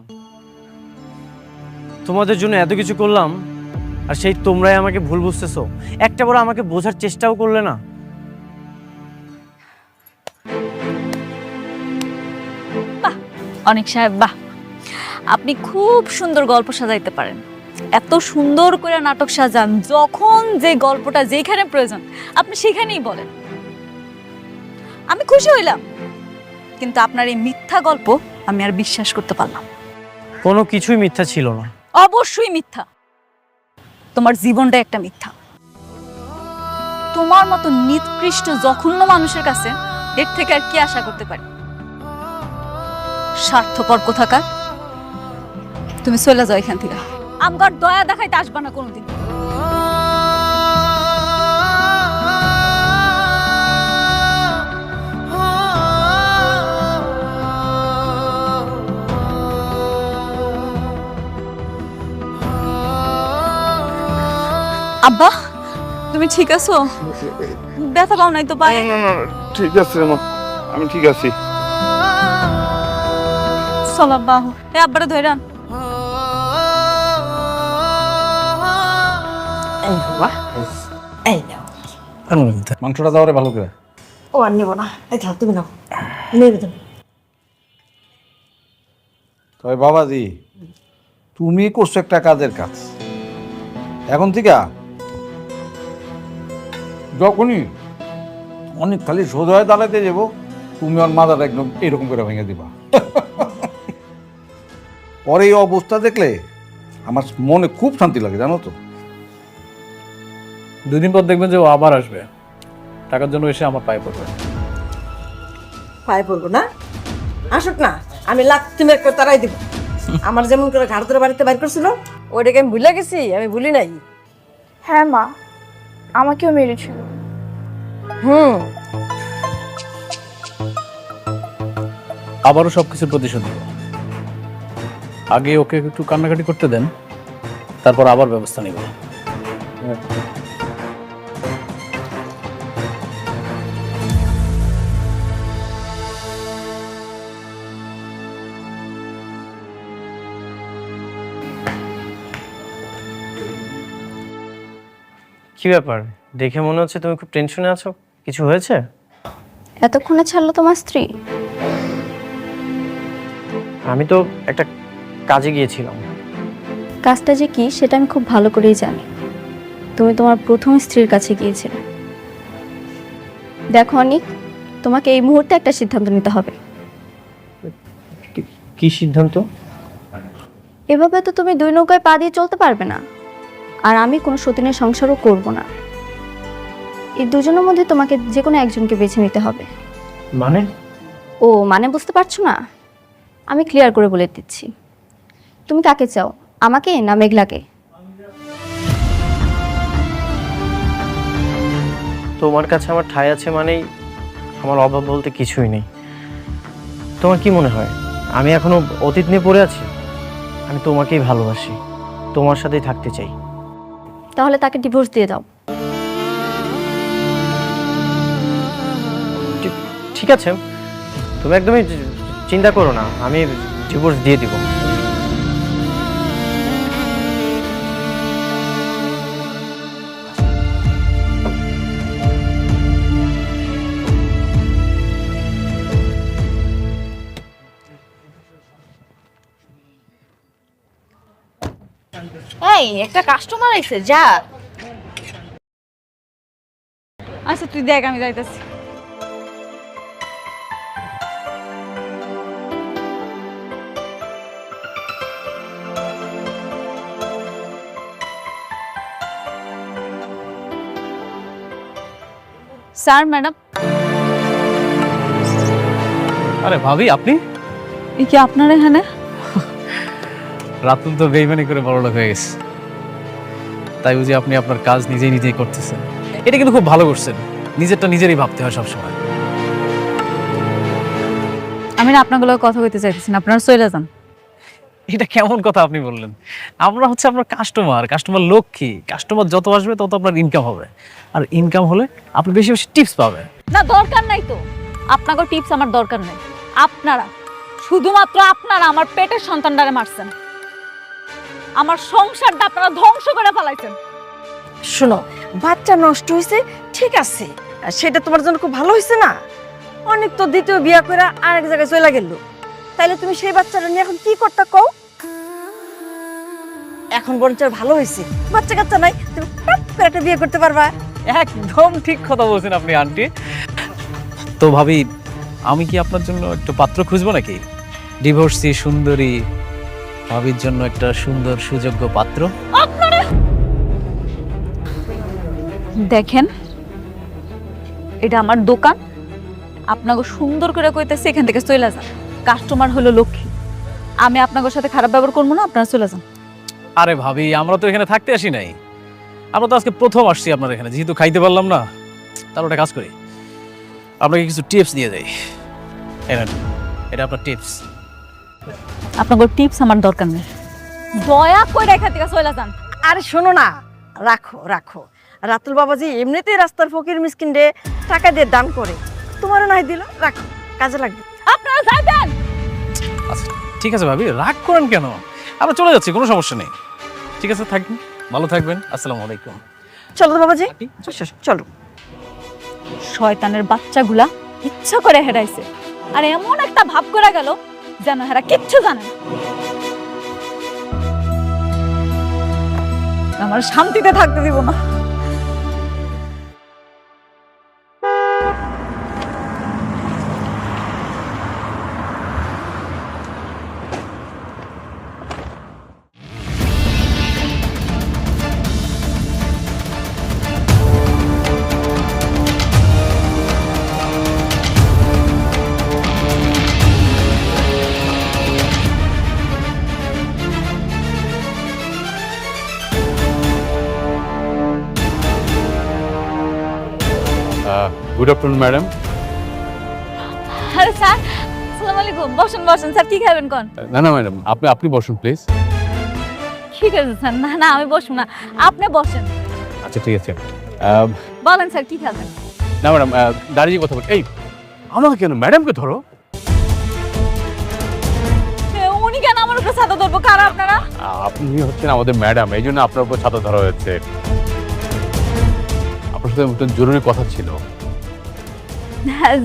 তোমাদের জন্য এত কিছু করলাম, আর সেই তোমরাই আমাকে ভুল বুঝতেছো। একটা বড় আমাকে বোঝার চেষ্টাও করলে না। বাহ অনেক সাহেব, বাহ আপনি খুব সুন্দর গল্প সাজাইতে পারেন। এত সুন্দর করে নাটক সাজান, যখন যে গল্পটা যেখানে প্রয়োজন আপনি সেখানেই বলেন। আমি খুশি হইলাম, কিন্তু আপনার এই মিথ্যা গল্প আমি আর বিশ্বাস করতে পারলাম। কোনো কিছুই মিথ্যা ছিল না। অবশ্যই মিথ্যা। তোমার জীবনটা একটা মিথ্যা। তোমার মতো নিকৃষ্ট জঘন্য মানুষের কাছে এর থেকে আর কি আশা করতে পারি? স্বার্থপর কোথাকার। তুমি চলে যাও এখান থেকে, আমার দয়া দেখাইতে আসবা না কোনোদিন। আব্বা তুমি ঠিক আছো? ব্যথা পাও নাই তো পায়ে? ঠিক আছে মা, আমি ঠিক আছি। চল আব্বা, এ আব্বারে ধইরান। মাংসটা দাও রে ভালো করে। ও আর নেবো না, এই ধর তুমি নাও, নেবে তুমি। তবে বাবাজি, তুমি করছো একটা কাজের কাজ। এখন থেকে যখনই অনেক খালি সোজা হয়ে দাঁড়াতে যাবো, তুমি ওর মাথাটা একদম এরকম করে ভেঙে দিবা। পরে এই অবস্থা দেখলে আমার মনে খুব শান্তি লাগে, জানো তো। 2 দিন পর দেখবেন যে ও আবার আসবে, টাকার জন্য এসে আমার পায়ে পড়বে। পায়ে পড়বো না, আসুক না, আমি লাত্তি মেরে করে তারাই দিব। আমার যেমন করে ঘাড় ধরে বাড়িতে বাইর করছিল, ওইটাকে আমি ভুলে গেছি, আমি ভুলি নাই। হ্যাঁ মা, আমাকেও মেরেছিল। আবারও সবকিছুর প্রতিশোধ নেব। আগে ওকে একটু কান্নাকাটি করতে দেন, তারপর আবার ব্যবস্থা নেব। কি ব্যাপার, দেখে মনে হচ্ছে তুমি খুব টেনশনে আছো, কিছু হয়েছে? এতক্ষণে ছাড়লো তোমার স্ত্রী? আমি তো একটা কাজে গিয়েছিলাম। কাজটা যে কি সেটা আমি খুব ভালো করেই জানি। তুমি তোমার প্রথম স্ত্রীর কাছে গিয়েছিলে। দেখো অনিক, তোমাকে এই মুহূর্তে একটা সিদ্ধান্ত নিতে হবে। কি সিদ্ধান্ত? এভাবে তো তুমি 2 নৌকায় পা দিয়ে চলতে পারবে না, আর আমি কোনো সতীনের সংসারও করব না। এই দুজনের মধ্যে তোমাকে যে কোনো একজনকে বেছে নিতে হবে। মানে? ও মানে বুঝতে পারছো না? আমি ক্লিয়ার করে বলে দিচ্ছি। তুমি কাকে চাও, আমাকে না মেঘলাকে? তোমার কাছে আমার ঠাঁই আছে মানেই আমার অভাব বলতে কিছুই নেই। তোমার কি মনে হয় আমি এখনো অতীত নিয়ে পড়ে আছি? আমি তোমাকেই ভালোবাসি, তোমার সাথেই থাকতে চাই। তাহলে তাকে ডিভোর্স দিয়ে দাও। ঠিক আছে, তুমি একদমই চিন্তা করো না, আমি ডিভোর্স দিয়ে দিব। এই একটা কাস্টমার আইছে, যা। আচ্ছা তুই দেখ, আমি যাইতাছি। Sir, madam. আরে ভাবি, আপনি? এই কি আপনার এখানে? রাতুল তো বেইমানি করে বড়লোক হয়ে গেছে, তাই বুঝি আপনি আপনার কাজ নিজেই নিজেই করতেছেন। এটা কিন্তু খুব ভালো করছেন, নিজেরটা নিজেরই ভাবতে হয় সবসময়। আমি না আপনাগুলো কথা কইতে চাইতেছি না, আপনারা চলে যান। এটা কেমন কথা আপনি বললেন? আমরা হচ্ছে আপনার কাস্টমার, কাস্টমার লক্ষ্মী। কাস্টমার যত আসবে তত আপনার ইনকাম হবে, আর ইনকাম হলে আপনি বেশি বেশি টিপস পাবেন। না, দরকার নাই তো, আপনাকে টিপস আমার দরকার নাই। আপনারা শুধুমাত্র আপনারা আমার পেটের সন্তানটারে মারছেন, আমার সংসারটা আপনারা ধ্বংস করে ফেলাইছেন। শোনো, বাচ্চা নষ্ট হয়েছে ঠিক আছে, আর সেটা তোমার জন্য খুব ভালো হয়েছে না? অনেক তো দ্বিতীয় বিয়ে করে আরেক জায়গায় চলে গেল, তাইলে তুমি সেই বাচ্চাটা নিয়ে এখন কি করতে কও? এখন বরঞ্চ ভালো হয়েছে, বাচ্চা কাচ্চা নাই, তুমি টপ করে একটা বিয়ে করতে পারবা। একদম ঠিক কথা বলছেন আপনি আন্টি। তো ভাবি, আমি কি আপনার জন্য একটা পাত্র খুঁজবো নাকি? ডিভোর্সি সুন্দরী ভাবির জন্য একটা সুন্দর সুযোগ্য পাত্র। দেখেন, এটা আমার দোকান, আপনাকে সুন্দর করে কইতেছি এখান থেকে চলে যান। কাস্টমার হলো লক্ষ্মী, আমি আপনাদের সাথে খারাপ ব্যবহার করবো না, আপনারা চলে যান। আরে ভাবি, আমরা তো এখানে থাকতে আসি নাই, আমরা তো আজকে প্রথম আসছি আপনার এখানে, যেহেতু খাইতে পারলাম না, তার একটা কাজ করি, আপনাকে কিছু টিপস দিয়ে যাই। এটা আপনার টিপস। আপনাদের টিপস আমার দরকার নেই, দয়া করে এখান থেকে চলে যান। আরে শোনো না, রাখো রাখো, রাতুল বাবাজি এমনিতেই রাস্তার ফকির মিসকিন রে টাকা দিয়ে দান করে, তোমারও নাই দিল, রাখো, কাজে লাগবে। আপনারা যাবেন। আচ্ছা ঠিক আছে ভাবি, রাগ করেন কেন? আমরা চলে যাচ্ছি, কোনো সমস্যা নেই। ঠিক আছে, থাকবেন, ভালো থাকবেন, আসসালামু আলাইকুম। চলো তো বাবাজি, চলো। শয়তানের বাচ্চাগুলা ইচ্ছা করে হেরাইছে, আর এমন একটা ভাব করে গেল যেন হেরা কিচ্ছু জানে না। আমার শান্তিতে থাকতে দিব না। Good afternoon madam. আরে স্যার, আসসালামু আলাইকুম। বসুন বসুন স্যার, কি খাবেন কোন? না না ম্যাডাম, আপনি বসুন প্লিজ। ঠিক আছে স্যার, না না আমি বসবো না, আপনি বসেন। আচ্ছা ঠিক আছে। বলেন স্যার কি খাবেন? না ম্যাডাম, দাঁড়িয়ে কথা বল। এই আমাকে কেন, ম্যাডামকে ধরো। উনি কেন আমার উপরে ছাতা ধরবো? কারা আপনারা? আপনি হচ্ছেন আমাদের ম্যাডাম, এই জন্য আপনার উপর ছাতা ধরা হয়েছে। আপনার সাথে একটা জরুরি কথা ছিল।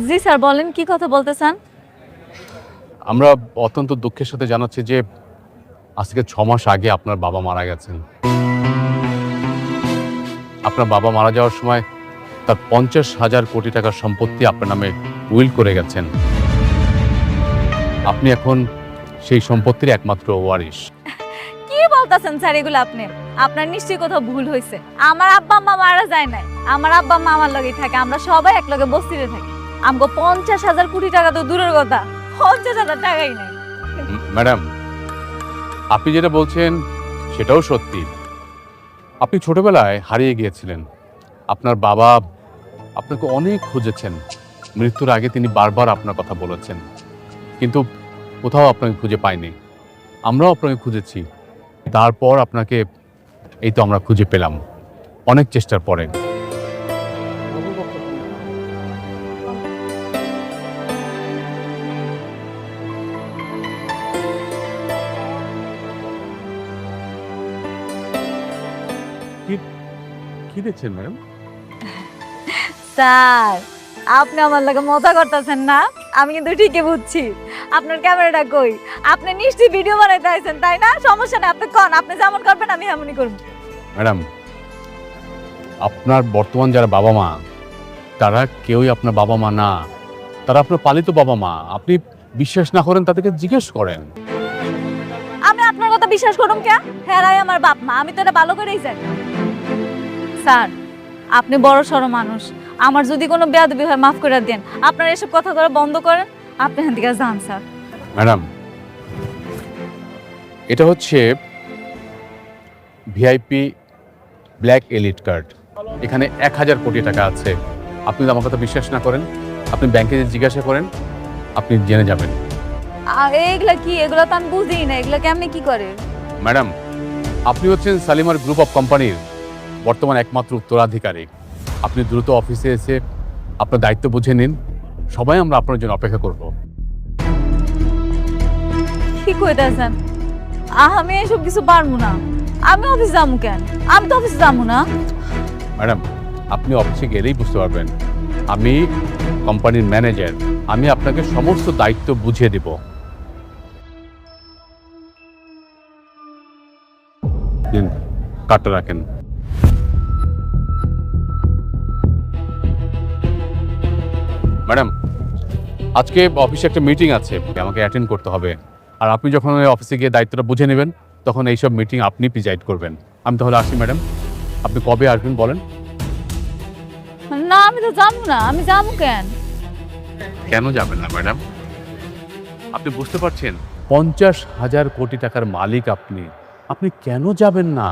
জি স্যার বলেন, কি কথা বলতে চান? আমরা অত্যন্ত দুঃখের সাথে জানাচ্ছি যে আজকে 6 মাস আগে আপনার বাবা মারা গেছেন। আপনার বাবা মারা যাওয়ার সময় তার 50,000 কোটি টাকার সম্পত্তি আপনার নামে উইল করে গেছেন। আপনি এখন সেই সম্পত্তির একমাত্র ওয়ারিশ। কি বলতেছেন স্যার এগুলো আপনি? আপনার নিশ্চয়ই কোথাও ভুল হয়েছে। আমার আব্বা আম্মা মারা যায় নাই, আমার আব্বা আম্মা আমার লগেই থাকে, আমরা সবাই এক লগে বস্তিতে থাকি। আমগো 50,000 কোটি টাকা তো দূরের কথা, 50,000 টাকাই নেই। ম্যাডাম, আপনি যেটা বলছেন সেটাও সত্যি। আপনি ছোটবেলায় হারিয়ে গিয়েছিলেন। আপনার বাবা আপনাকে অনেক খুঁজেছেন। মৃত্যুর আগে তিনি বারবার আপনার কথা বলেছেন, কিন্তু কোথাও আপনাকে খুঁজে পাইনি। আমরাও আপনাকে খুঁজেছি, তারপর আপনাকে এই তো আমরা খুঁজে পেলাম অনেক চেষ্টার পরে। কি দেখছেন ম্যাডাম? স্যার আপনি আমার লাগে মজা করতেছেন না? আমি কিন্তু ঠিকই বুঝছি। আপনার ক্যামেরাটা কই? আপনি নিশ্চয়ই ভিডিও বানাইতে আইছেন তাই না? সমস্যা নেই, আপনি কোন, আপনি যেমন করবেন আমি এমনই করব। ম্যাডাম, আপনার বর্তমান যারা বাবা মা, তারা কেউই আপনার বাবা মা না, তারা আপনার পালিত বাবা মা। আপনি বিশ্বাস না করেন তাদেরকে জিজ্ঞেস করেন। আমি আপনার কথা বিশ্বাস করুম কে? হ্যাঁ আমার বাপ মা, আমি তো এটা ভালো করেই জানি। স্যার আপনি বড় সড়ো মানুষ, আমার যদি কোনো বেয়াদবি হয় মাফ করে দেন। আপনারা এসব কথা করা বন্ধ করেন, আপনি এখান থেকে যান স্যার। ম্যাডাম, এটা হচ্ছে ভিআইপি ব্ল্যাক এলিট কার্ড। এখানে 1,000 কোটি টাকা আছে। আপনি যদি আমার কথা বিশ্বাস না করেন, আপনি ব্যাংকে জিজ্ঞাসা করেন, আপনি জেনে যাবেন। এগুলা কি? এগুলো তো আমি বুঝি না, এগুলো কেমনি কি করে? ম্যাডাম, আপনি হচ্ছেন শালিমার গ্রুপ অফ কোম্পানির বর্তমান একমাত্র উত্তরাধিকারী। আপনি দ্রুত অফিসে এসে আপনার দায়িত্ব বুঝে নিন। সবাই আমরা আপনার জন্য অপেক্ষা করব। কি কইতাছেন? আমি এসব কিছু পারবো না। আমি অফিস যাবো কেন? আমি তো অফিস যাবো না। ম্যাডাম, আপনি অফিসে গেলেই বুঝতে পারবেন। আমি কোম্পানির ম্যানেজার, আমি আপনাকে সমস্ত দায়িত্ব বুঝিয়ে দেব। দিন, কার্ডটা রাখেন। ম্যাডাম, আজকে অফিসে একটা মিটিং আছে, আমাকে অ্যাটেন্ড করতে হবে। আর আপনি যখন ওই অফিসে গিয়ে দায়িত্বটা বুঝে নেবেন, তখন এইসব মিটিং আপনি প্রিজাইড করবেন। আমি তাহলে আসি ম্যাডাম। আপনি কবে আসবেন বলেন? না আমি তো যাবো না। আমি যাবো কেন? কেন যাবেন না ম্যাডাম? আপনি বুঝতে পারছেন 50,000 কোটি টাকার মালিক আপনি, আপনি কেন যাবেন না?